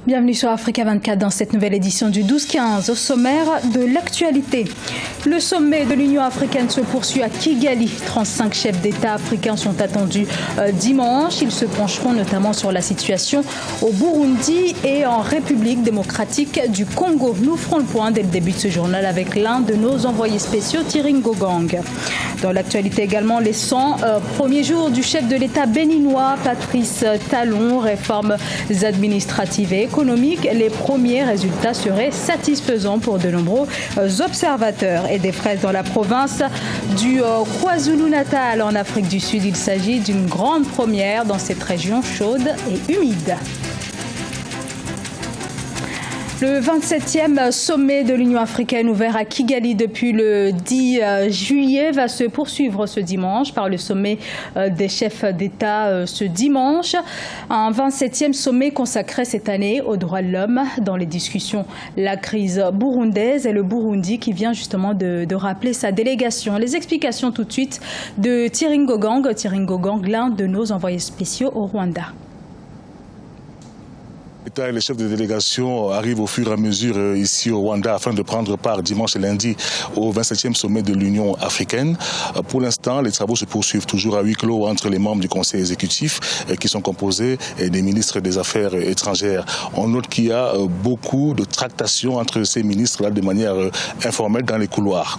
Bienvenue sur Africa 24 dans cette nouvelle édition du 12-15 au sommaire de l'actualité. Le sommet de l'Union africaine se poursuit à Kigali. 35 chefs d'État africains sont attendus dimanche. Ils se pencheront notamment sur la situation au Burundi et en République démocratique du Congo. Nous ferons le point dès le début de ce journal avec l'un de nos envoyés spéciaux, Thierry Ngogang. Dans l'actualité également, les 100 premiers jours du chef de l'État béninois, Patrice Talon, réformes administratives et économiques. Les premiers résultats seraient satisfaisants pour de nombreux observateurs. Et des fraises dans la province du KwaZulu-Natal en Afrique du Sud. Il s'agit d'une grande première dans cette région chaude et humide. Le 27e sommet de l'Union africaine ouvert à Kigali depuis le 10 juillet va se poursuivre ce dimanche par le sommet des chefs d'État ce dimanche. Un 27e sommet consacré cette année aux droits de l'homme. Dans les discussions, la crise burundaise et le Burundi qui vient justement de rappeler sa délégation. Les explications tout de suite de Thierry Ngogang. Thierry Ngogang, l'un de nos envoyés spéciaux au Rwanda. Les chefs de délégation arrivent au fur et à mesure ici au Rwanda afin de prendre part dimanche et lundi au 27e sommet de l'Union africaine. Pour l'instant, les travaux se poursuivent toujours à huis clos entre les membres du conseil exécutif qui sont composés des ministres des Affaires étrangères. On note qu'il y a beaucoup de tractations entre ces ministres-là de manière informelle dans les couloirs.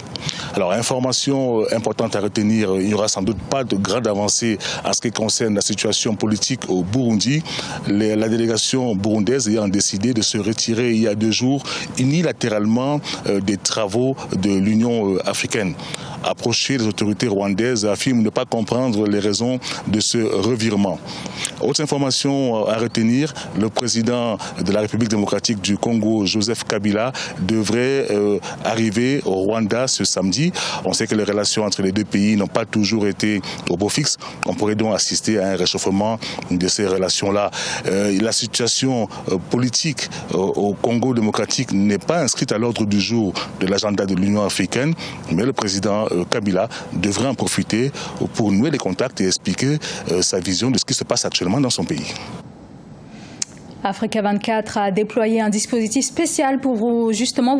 Alors, information importante à retenir, il n'y aura sans doute pas de grande avancée en ce qui concerne la situation politique au Burundi. La délégation burundaise ayant décidé de se retirer il y a 2 jours unilatéralement des travaux de l'Union africaine. Approcher les autorités rwandaises affirme ne pas comprendre les raisons de ce revirement. Autre information à retenir, le président de la République démocratique du Congo, Joseph Kabila, devrait arriver au Rwanda ce samedi. On sait que les relations entre les deux pays n'ont pas toujours été au beau fixe. On pourrait donc assister à un réchauffement de ces relations-là. La situation politique au Congo démocratique n'est pas inscrite à l'ordre du jour de l'agenda de l'Union africaine, mais le président Kabila devrait en profiter pour nouer les contacts et expliquer sa vision de ce qui se passe actuellement dans son pays. Africa 24 a déployé un dispositif spécial pour vous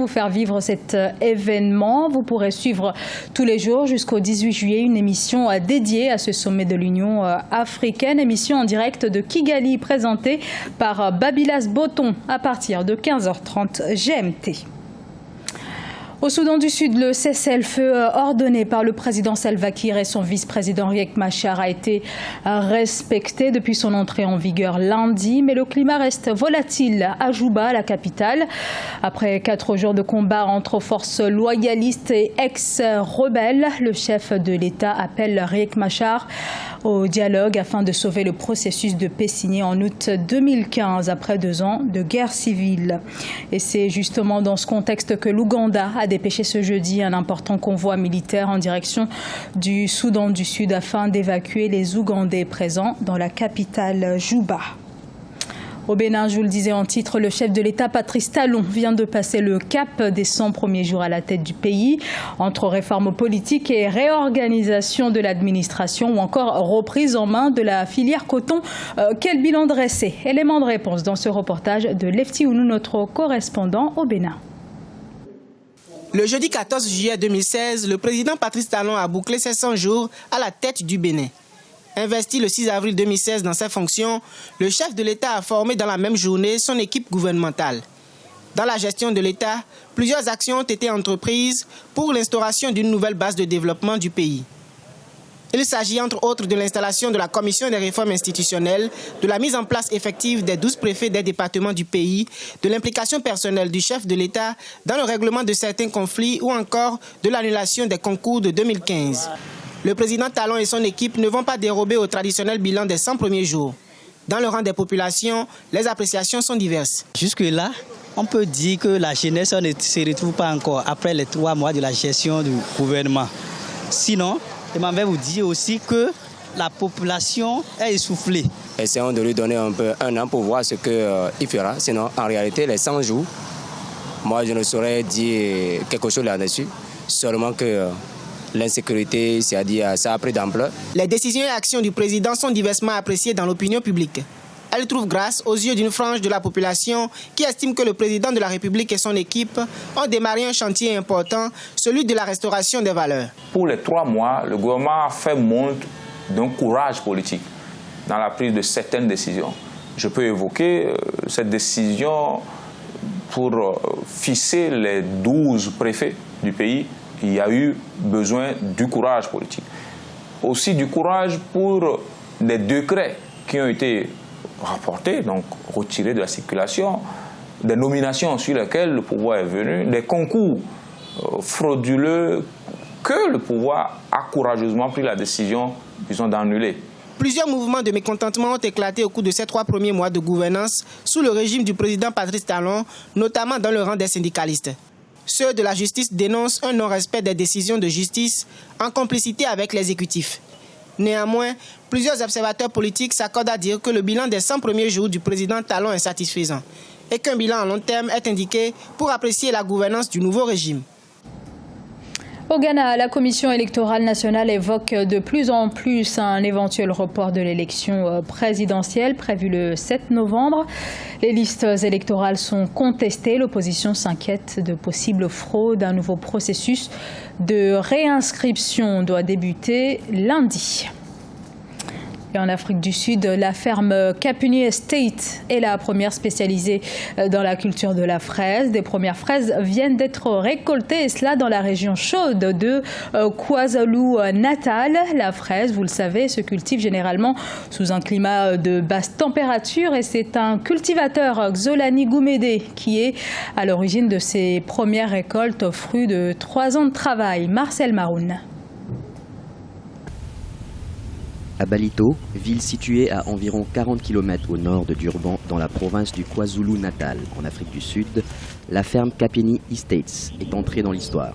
faire vivre cet événement. Vous pourrez suivre tous les jours jusqu'au 18 juillet une émission dédiée à ce sommet de l'Union africaine. Émission en direct de Kigali présentée par Babylas Boton à partir de 15h30 GMT. Au Soudan du Sud, le cessez-le-feu ordonné par le président Salva Kiir et son vice-président Riek Machar a été respecté depuis son entrée en vigueur lundi. Mais le climat reste volatile à Juba, la capitale. Après 4 jours de combat entre forces loyalistes et ex-rebelles, le chef de l'État appelle Riek Machar au dialogue afin de sauver le processus de paix signé en août 2015 après 2 ans de guerre civile. Et c'est justement dans ce contexte que l'Ouganda a dépêché ce jeudi un important convoi militaire en direction du Soudan du Sud afin d'évacuer les Ougandais présents dans la capitale Juba. Au Bénin, je vous le disais en titre, le chef de l'État, Patrice Talon, vient de passer le cap des 100 premiers jours à la tête du pays. Entre réformes politiques et réorganisation de l'administration ou encore reprise en main de la filière coton, quel bilan dressé? Élément de réponse dans ce reportage de Lefty Ounou, notre correspondant au Bénin. Le jeudi 14 juillet 2016, le président Patrice Talon a bouclé ses 100 jours à la tête du Bénin. Investi le 6 avril 2016 dans ses fonctions, le chef de l'État a formé dans la même journée son équipe gouvernementale. Dans la gestion de l'État, plusieurs actions ont été entreprises pour l'instauration d'une nouvelle base de développement du pays. Il s'agit entre autres de l'installation de la Commission des réformes institutionnelles, de la mise en place effective des 12 préfets des départements du pays, de l'implication personnelle du chef de l'État dans le règlement de certains conflits ou encore de l'annulation des concours de 2015. Le président Talon et son équipe ne vont pas dérober au traditionnel bilan des 100 premiers jours. Dans le rang des populations, les appréciations sont diverses. Jusque-là, on peut dire que la jeunesse ne se retrouve pas encore après les 3 mois de la gestion du gouvernement. Sinon, je m'en vais vous dire aussi que la population est essoufflée. Essayons de lui donner un an pour voir ce qu'il fera. Sinon, en réalité, les 100 jours, moi, je ne saurais dire quelque chose là-dessus. Seulement que l'insécurité, c'est-à-dire ça a pris d'ampleur. Les décisions et actions du président sont diversement appréciées dans l'opinion publique. Elle trouve grâce aux yeux d'une frange de la population qui estime que le président de la République et son équipe ont démarré un chantier important, celui de la restauration des valeurs. Pour les 3 mois, le gouvernement a fait montre d'un courage politique dans la prise de certaines décisions. Je peux évoquer cette décision pour fixer les 12 préfets du pays. Il y a eu besoin du courage politique. Aussi du courage pour des décrets qui ont été rapportés, donc retirés de la circulation, des nominations sur lesquelles le pouvoir est venu, des concours frauduleux que le pouvoir a courageusement pris la décision, disons, d'annuler. Plusieurs mouvements de mécontentement ont éclaté au cours de ces 3 premiers mois de gouvernance sous le régime du président Patrice Talon, notamment dans le rang des syndicalistes. Ceux de la justice dénoncent un non-respect des décisions de justice en complicité avec l'exécutif. Néanmoins, plusieurs observateurs politiques s'accordent à dire que le bilan des 100 premiers jours du président Talon est satisfaisant et qu'un bilan à long terme est indiqué pour apprécier la gouvernance du nouveau régime. Au Ghana, la Commission électorale nationale évoque de plus en plus un éventuel report de l'élection présidentielle prévue le 7 novembre. Les listes électorales sont contestées. L'opposition s'inquiète de possibles fraudes. Un nouveau processus de réinscription doit débuter lundi. Et en Afrique du Sud, la ferme Kapuni Estate est la première spécialisée dans la culture de la fraise. Des premières fraises viennent d'être récoltées, et cela dans la région chaude de KwaZulu-Natal. La fraise, vous le savez, se cultive généralement sous un climat de basse température et c'est un cultivateur, Xolani Goumede, qui est à l'origine de ces premières récoltes, fruit de 3 ans de travail. Marcel Maroun. À Balito, ville située à environ 40 km au nord de Durban, dans la province du KwaZulu-Natal, en Afrique du Sud, la ferme Kapuni Estates est entrée dans l'histoire.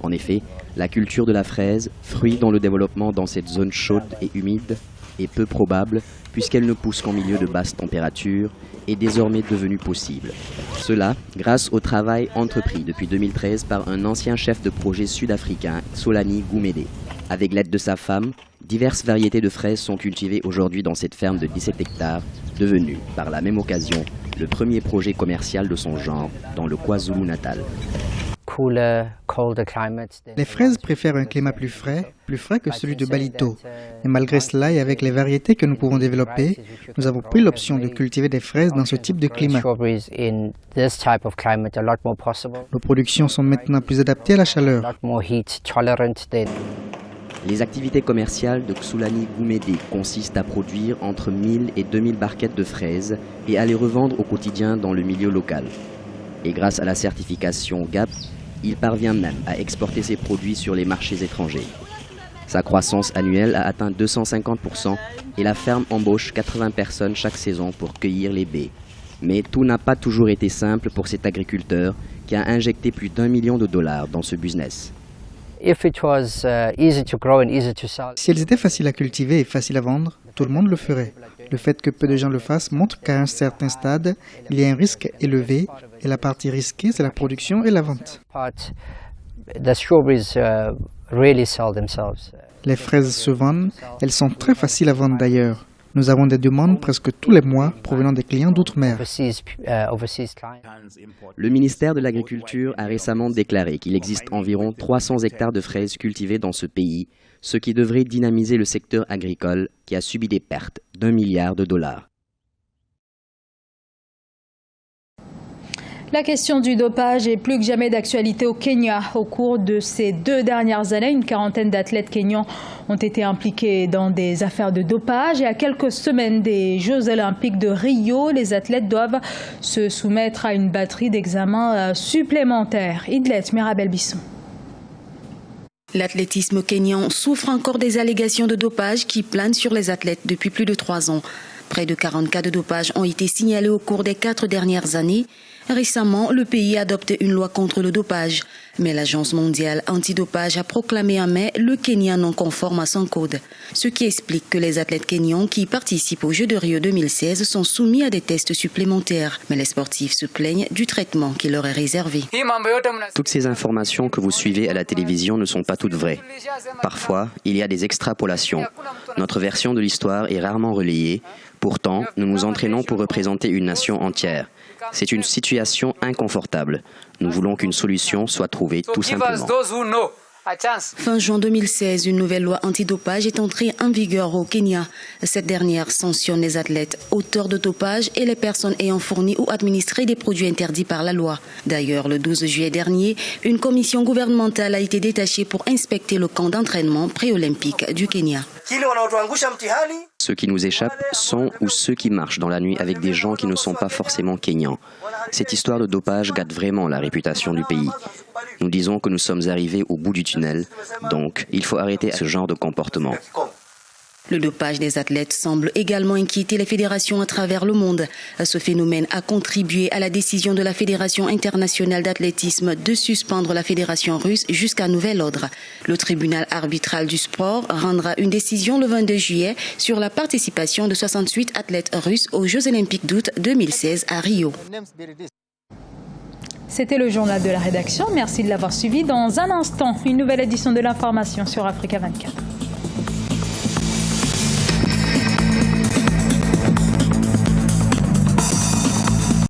En effet, la culture de la fraise, fruit dont le développement dans cette zone chaude et humide est peu probable puisqu'elle ne pousse qu'en milieu de basse température, est désormais devenue possible. Cela grâce au travail entrepris depuis 2013 par un ancien chef de projet sud-africain, Xolani Goumede. Avec l'aide de sa femme, diverses variétés de fraises sont cultivées aujourd'hui dans cette ferme de 17 hectares, devenue, par la même occasion, le premier projet commercial de son genre dans le KwaZulu-Natal. Les fraises préfèrent un climat plus frais que celui de Balito. Mais malgré cela et avec les variétés que nous pouvons développer, nous avons pris l'option de cultiver des fraises dans ce type de climat. Nos productions sont maintenant plus adaptées à la chaleur. Les activités commerciales de Xolani Goumede consistent à produire entre 1000 et 2000 barquettes de fraises et à les revendre au quotidien dans le milieu local. Et grâce à la certification GAP, il parvient même à exporter ses produits sur les marchés étrangers. Sa croissance annuelle a atteint 250% et la ferme embauche 80 personnes chaque saison pour cueillir les baies. Mais tout n'a pas toujours été simple pour cet agriculteur qui a injecté plus d'$1 million dans ce business. Si elles étaient faciles à cultiver et faciles à vendre, tout le monde le ferait. Le fait que peu de gens le fassent montre qu'à un certain stade, il y a un risque élevé et la partie risquée, c'est la production et la vente. Les fraises se vendent, elles sont très faciles à vendre d'ailleurs. Nous avons des demandes presque tous les mois provenant des clients d'outre-mer. Le ministère de l'Agriculture a récemment déclaré qu'il existe environ 300 hectares de fraises cultivées dans ce pays, ce qui devrait dynamiser le secteur agricole qui a subi des pertes d'$1 milliard. La question du dopage est plus que jamais d'actualité au Kenya. Au cours de ces 2 dernières années, une quarantaine d'athlètes kenyans ont été impliqués dans des affaires de dopage. Et à quelques semaines des Jeux olympiques de Rio, les athlètes doivent se soumettre à une batterie d'examens supplémentaires. Idlet Mirabel-Bisson. L'athlétisme kényan souffre encore des allégations de dopage qui planent sur les athlètes depuis plus de 3 ans. Près de 40 cas de dopage ont été signalés au cours des 4 dernières années. Récemment, le pays a adopté une loi contre le dopage. Mais l'Agence mondiale antidopage a proclamé en mai le Kenya non conforme à son code. Ce qui explique que les athlètes kenyans qui participent aux Jeux de Rio 2016 sont soumis à des tests supplémentaires. Mais les sportifs se plaignent du traitement qui leur est réservé. Toutes ces informations que vous suivez à la télévision ne sont pas toutes vraies. Parfois, il y a des extrapolations. Notre version de l'histoire est rarement relayée. Pourtant, nous nous entraînons pour représenter une nation entière. C'est une situation inconfortable. Nous voulons qu'une solution soit trouvée tout simplement. Fin juin 2016, une nouvelle loi antidopage est entrée en vigueur au Kenya. Cette dernière sanctionne les athlètes auteurs de dopage et les personnes ayant fourni ou administré des produits interdits par la loi. D'ailleurs, le 12 juillet dernier, une commission gouvernementale a été détachée pour inspecter le camp d'entraînement pré-olympique du Kenya. Ceux qui nous échappent sont ou ceux qui marchent dans la nuit avec des gens qui ne sont pas forcément kenyans. Cette histoire de dopage gâte vraiment la réputation du pays. Nous disons que nous sommes arrivés au bout du tunnel, donc il faut arrêter ce genre de comportement. Le dopage des athlètes semble également inquiéter les fédérations à travers le monde. Ce phénomène a contribué à la décision de la Fédération internationale d'athlétisme de suspendre la fédération russe jusqu'à nouvel ordre. Le tribunal arbitral du sport rendra une décision le 22 juillet sur la participation de 68 athlètes russes aux Jeux olympiques d'août 2016 à Rio. C'était le journal de la rédaction. Merci de l'avoir suivi. Dans un instant, une nouvelle édition de l'information sur Africa 24.